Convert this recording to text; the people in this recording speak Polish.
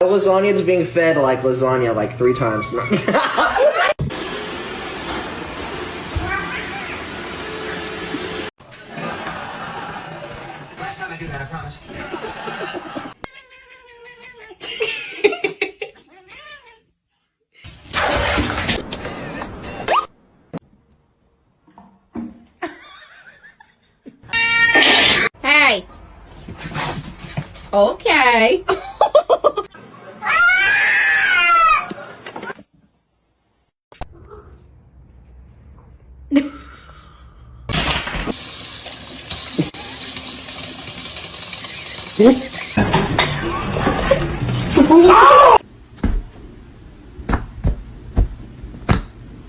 Lasagna is being fed like lasagna like 3 times. Hey. Okay.